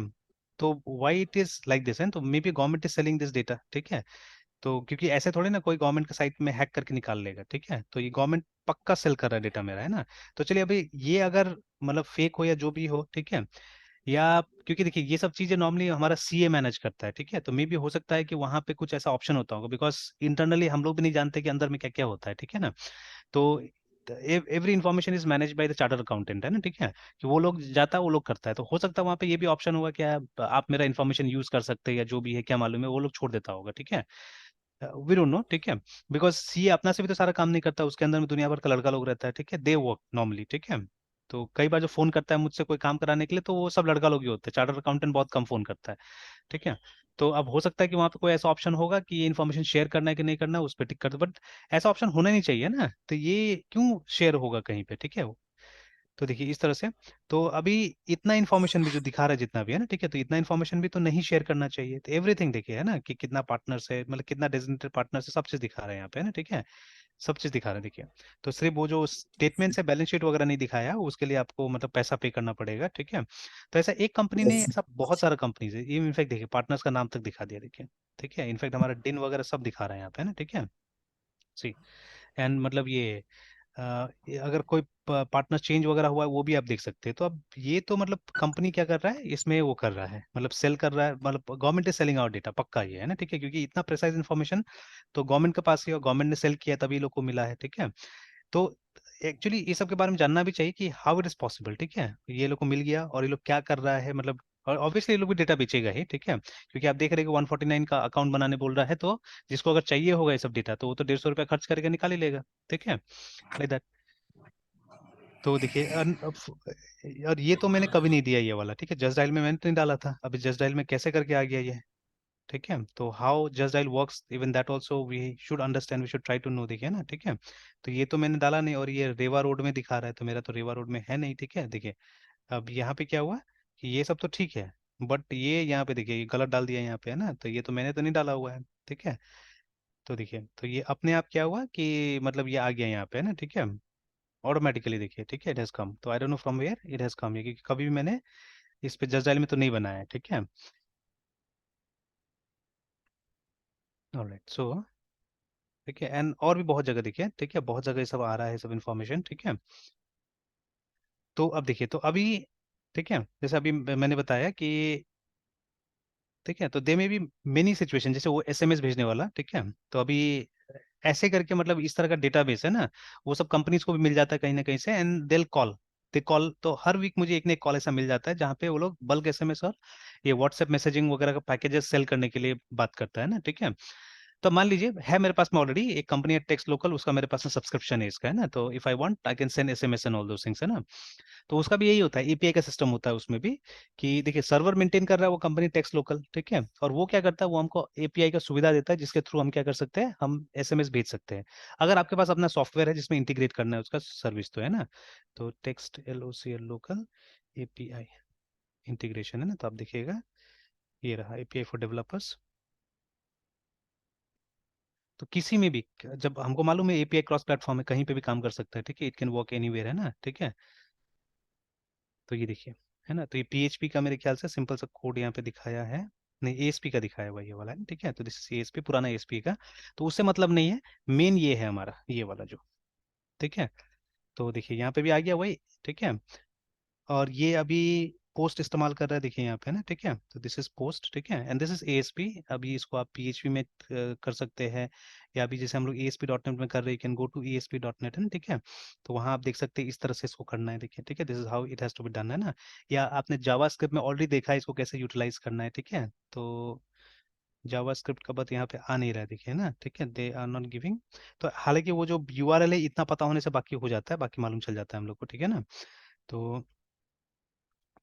तो why it is like this है, तो may be government is selling this data, ठीक है। तो क्योंकि ऐसे थोड़े ना कोई गवर्नमेंट का साइट में हैक करके निकाल लेगा, ठीक है, तो ये गवर्नमेंट पक्का सेल कर रहा है डेटा मेरा, है ना। तो चलिए, अभी ये अगर मतलब फेक हो या जो भी हो, ठीक है, या क्योंकि देखिए ये सब चीजें नॉर्मली हमारा सीए मैनेज करता है, ठीक है, तो मे भी हो सकता है कि वहां पे कुछ ऐसा ऑप्शन होता होगा, बिकॉज इंटरनली हम लोग भी नहीं जानते कि अंदर में क्या क्या होता है, ठीक है ना। तो every information is manage by the charter accountant, है ना, ठीक है, कि वो लोग जाता है, वो लोग करता है। तो हो सकता है वहाँ पे ये भी ऑप्शन होगा कि आप मेरा इन्फॉर्मेशन यूज कर सकते हैं या जो भी है, क्या मालूम है, वो लोग छोड़ देता होगा, ठीक है। वी डोंट नो, ठीक है, बिकॉज सीए अपना से भी तो सारा काम नहीं करता, उसके अंदर में दुनिया भर का लड़का लोग रहता है, ठीक है, दे वर्क नॉर्मली, ठीक है। तो कई बार जो फोन करता है मुझसे कोई काम कराने के लिए, तो वो सब लड़का लोग ही होते हैं, चार्टर अकाउंटेंट बहुत कम फोन करता है, ठीक है। तो अब हो सकता है कि वहाँ पे कोई ऐसा ऑप्शन होगा कि ये इन्फॉर्मेशन शेयर करना है कि नहीं करना है, उस पर टिक कर दो, बट ऐसा ऑप्शन होना नहीं चाहिए ना, तो ये क्यों शेयर होगा कहीं पे, ठीक है। तो देखिए इस तरह से, तो अभी इतना इन्फॉर्मेशन भी जो दिखा रहा है जितना भी है ना, ठीक है, तो इतना इन्फॉर्मेशन भी तो नहीं शेयर करना चाहिए। तो एवरीथिंग देखिए, है ना, कि कितना पार्टनर्स है, मतलब कितना डेजिग्नेटेड पार्टनर्स है, सब चीज दिखा रहे हैं यहाँ पे, है ना, ठीक है, सब चीज दिखा रहे हैं देखिए। तो सिर्फ वो जो स्टेटमेंट है, बैलेंस शीट वगैरह नहीं दिखाया, उसके लिए आपको मतलब पैसा पे करना पड़ेगा, ठीक है। तो ऐसा एक कंपनी ने, ऐसा बहुत सारा कंपनीज है, ये इनफैक्ट देखिए पार्टनर्स का नाम तक दिखा दिया देखिए, ठीक है, इनफैक्ट हमारा डिन वगैरह सब दिखा रहा है यहाँ पे, है ना, ठीक है। सी, एंड मतलब ये अगर कोई पार्टनर चेंज वगैरह हुआ है वो भी आप देख सकते हैं। तो अब ये तो मतलब कंपनी क्या कर रहा है इसमें, वो कर रहा है मतलब सेल कर रहा है, मतलब government is selling out data, पक्का ये है ना, ठीक है, क्योंकि इतना प्रिसाइज इन्फॉर्मेशन तो गवर्नमेंट के पास ही, और गवर्नमेंट ने सेल किया तभी लोग को मिला है, ठीक है। तो एक्चुअली ये सब के बारे में जानना भी चाहिए कि हाउ इट इज पॉसिबल, ठीक है, ये लोग को मिल गया और ये लोग क्या कर रहा है, मतलब, और ऑब्वियसली ये लोग भी डेटा बेचेगा ही, ठीक है, क्योंकि आप देख रहे हैं कि 149 का अकाउंट बनाने बोल रहा है, तो जिसको अगर चाहिए होगा ये सब डेटा, तो वो तो 150 रुपया खर्च करके निकाल ही लेगा, ठीक है, लाइक दैट। तो देखिए और ये तो मैंने कभी नहीं दिया ये वाला, ठीक है, जस्ट डायल में मैंने तो नहीं डाला था, अभी जस्ट डायल में कैसे करके आ गया ये, ठीक है। तो how Just Dial works, even that also we should understand, we should try to know, देखिए ना, ठीक है। तो ये तो मैंने डाला नहीं, और ये रेवा रोड में दिखा रहा है, तो मेरा तो रेवा रोड में है नहीं, ठीक है, देखिए। अब यहाँ पे क्या हुआ कि ये सब तो ठीक है, बट ये यहाँ पे देखिए ये गलत डाल दिया यहाँ पे, है ना, तो ये तो मैंने तो नहीं डाला हुआ है, ठीक है। तो देखिए, तो ये अपने आप क्या हुआ कि मतलब ये आ गया यहाँ पे, है ना, ठीक है, ऑटोमेटिकली देखिए, ठीक है, इट हैज कम। तो I don't know from where it has come, ये क्योंकि कभी भी मैंने इस पे जस्ट डायल में तो नहीं बनाया है, ठीक है। ऑलराइट, सो ठीक है, एंड और भी बहुत जगह देखिए, ठीक है, बहुत जगह ये सब आ रहा है, सब इन्फॉर्मेशन, ठीक है। तो अब देखिए, तो अभी ठीक है, जैसे अभी मैंने बताया कि ठीक है, तो दे में भी मेनी सिचुएशन, जैसे वो एसएमएस भेजने वाला, ठीक है, तो अभी ऐसे करके मतलब इस तरह का डेटाबेस है ना, वो सब कंपनीज को भी मिल जाता है कहीं ना कहीं से, एंड दे कॉल, तो हर वीक मुझे एक ना एक कॉल ऐसा मिल जाता है जहाँ पे वो लोग बल्क एसएमएस और ये व्हाट्सएप मैसेजिंग वगैरह का पैकेजेस सेल करने के लिए बात करता है ना, ठीक है। तो मान लीजिए है मेरे पास में ऑलरेडी एक कंपनी है टेक्स्ट लोकल, उसका मेरे पास में सब्सक्रिप्शन है इसका, है ना, तो if I want I can send SMS and all those things, है ना। तो उसका भी यही होता है, एपीआई का सिस्टम होता है उसमें भी, कि देखिए सर्वर मेंटेन कर रहा है वो कंपनी टेक्स्ट लोकल, ठीक है, और वो क्या करता है, वो हमको एपीआई का सुविधा देता है, जिसके थ्रू हम क्या कर सकते हैं, हम एसएमएस भेज सकते हैं, अगर आपके पास अपना सॉफ्टवेयर है जिसमें इंटीग्रेट करना है उसका सर्विस, तो है ना। तो टेक्स्ट एलओसीएल लोकल एपीआई इंटीग्रेशन, है ना, तो आप देखिएगा ये रहा एपीआई फॉर डेवलपर्स। तो किसी में भी जब हमको मालूम है एपीआई क्रॉस प्लेटफॉर्म है, कहीं पे भी काम कर सकता है, ठीक है, इट कैन वर्क एनीवेयर, है ना, ठीक है। तो ये देखिए, है ना, तो ये पीएचपी का मेरे ख्याल से सिंपल सा कोड यहाँ पे दिखाया है, नहीं एएसपी का दिखाया हुआ ये वाला है, ठीक है, तो दिस एएसपी पुराना एएसपी का, तो उससे मतलब नहीं है, मेन ये है हमारा ये वाला जो, ठीक है। तो देखिए यहाँ पे भी आ गया वही, ठीक है, और ये अभी पोस्ट इस्तेमाल कर रहा है, देखिए यहाँ पे ना, ठीक है। तो दिस इज पोस्ट, ठीक है, एंड दिस इज ASP। अभी इसको आप PHP में कर सकते हैं, या अभी जैसे हम लोग ASP.NET में कर रहे हैं, कैन गो टू ASP.NET, है ना, ठीक है। तो वहाँ आप देख सकते हैं इस तरह से इसको करना है, देखिए, ठीक है, this is how it has to be done, है ना। या आपने जावास्क्रिप्ट में ऑलरेडी देखा है इसको कैसे यूटिलाइज करना है, ठीक है। तो जावास्क्रिप्ट का बात यहाँ पे आ नहीं रहा है, देखिए ना, ठीक है, दे आर नॉट गिविंग। तो हालांकि वो जो URL है इतना पता होने से बाकी हो जाता है, बाकी मालूम चल जाता है हम लोग को, ठीक है ना। तो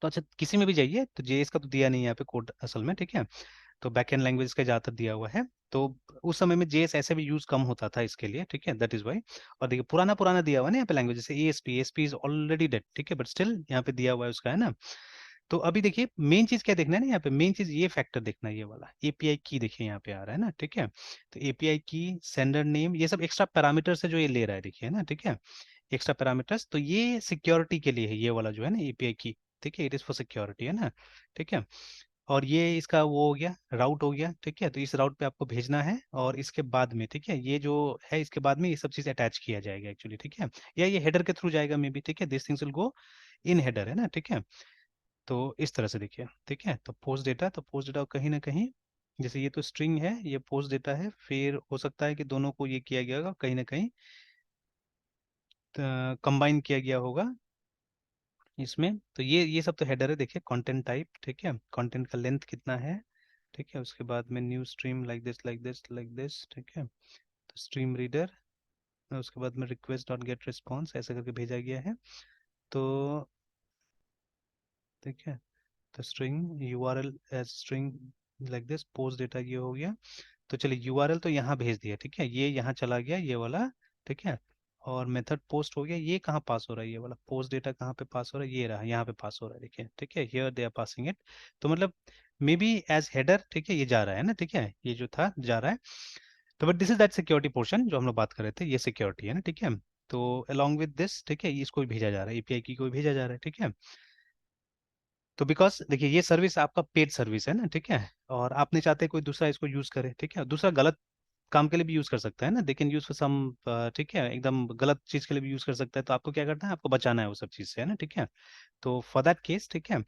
अच्छा, किसी में भी जाइए तो JS का तो दिया नहीं है यहाँ पे कोड असल में, ठीक है। तो बैकएंड लैंग्वेज का ज़्यादातर दिया हुआ है। तो उस समय में JS ऐसे भी यूज कम होता था इसके लिए, ठीक है, दैट इज वाई। और देखिए पुराना पुराना दिया हुआ है ना यहाँ पे लैंग्वेज, जैसे ASP इज ऑलरेडी डेड, ठीक है, बट स्टिल यहाँ पे दिया हुआ है उसका, है ना। तो अभी देखिए मेन चीज क्या देखना है ना यहाँ पे, मेन चीज ये फैक्टर देखना है, ये वाला API की देखिए यहाँ पे आ रहा है ना, ठीक है। तो API की, सेंडर नेम, ये सब एक्स्ट्रा पैरामीटर से जो ये ले रहा है, देखिए ना, ठीक है, एक्स्ट्रा पैरामीटर्स। तो ये सिक्योरिटी के लिए है, ये वाला जो है ना API की, ठीक है, इट इज फॉर सिक्योरिटी, है ना, ठीक है। और ये इसका वो हो गया, राउट हो गया, ठीक है। तो इस राउट पे आपको भेजना है, और इसके बाद में, ठीक है, ये जो है इसके बाद में ये सब चीज अटैच किया जाएगा एक्चुअली, ठीक है। या ये हेडर के थ्रू जाएगा मे बी, ठीक है, this things will go in header, है ना, ठीक है। तो इस तरह से देखिए, ठीक है। तो पोस्ट डेटा, तो पोस्ट डेटा कहीं ना कहीं, जैसे ये तो स्ट्रिंग है, ये पोस्ट डेटा है, फिर हो सकता है कि दोनों को ये किया गया होगा कहीं ना कहीं, कंबाइन किया गया होगा इसमें। तो ये सब तो हेडर है, देखिए, कंटेंट टाइप, ठीक है, कंटेंट का लेंथ कितना है, ठीक है। उसके बाद में new stream like this like this like this, ठीक है। तो स्ट्रीम रीडर, उसके बाद में रिक्वेस्ट डॉट गेट रिस्पॉन्स ऐसे करके भेजा गया है। तो ठीक है, तो string URL as string like this, post data ये हो गया। तो चलिए URL तो यहाँ भेज दिया, ठीक है, ये यहाँ चला गया ये वाला, ठीक है। और मेथड पोस्ट हो गया, ये कहाँ पास हो रहा है, ये वाला पोस्ट डेटा कहाँ पे पास हो रहा है, ये रहा, यहाँ पे पास हो रहा है, देखिए, ठीक है, here they are passing it. तो मतलब मे बी एज हेडर, ठीक है, ये जा रहा है ना, ठीक है, ये जो था जा रहा है। तो but this is that security portion जो हम लोग बात कर रहे थे, ये सिक्योरिटी है ना, ठीक है। तो अलॉन्ग विद दिस, ठीक है, इसको भी भेजा जा रहा है, API की को भी भेजा जा रहा है, ठीक है। तो बिकॉज देखिए ये सर्विस आपका पेड सर्विस है ना, ठीक है, और आप नहीं चाहते कोई दूसरा इसको यूज करे, ठीक है। दूसरा गलत काम के लिए भी यूज कर सकता है ना, they can use for some, ठीक है, एकदम गलत चीज के लिए भी यूज कर सकता है। तो आपको क्या करना है, आपको बचाना है वो सब चीज से, है ना, ठीक है। तो फॉर दैट केस, ठीक है,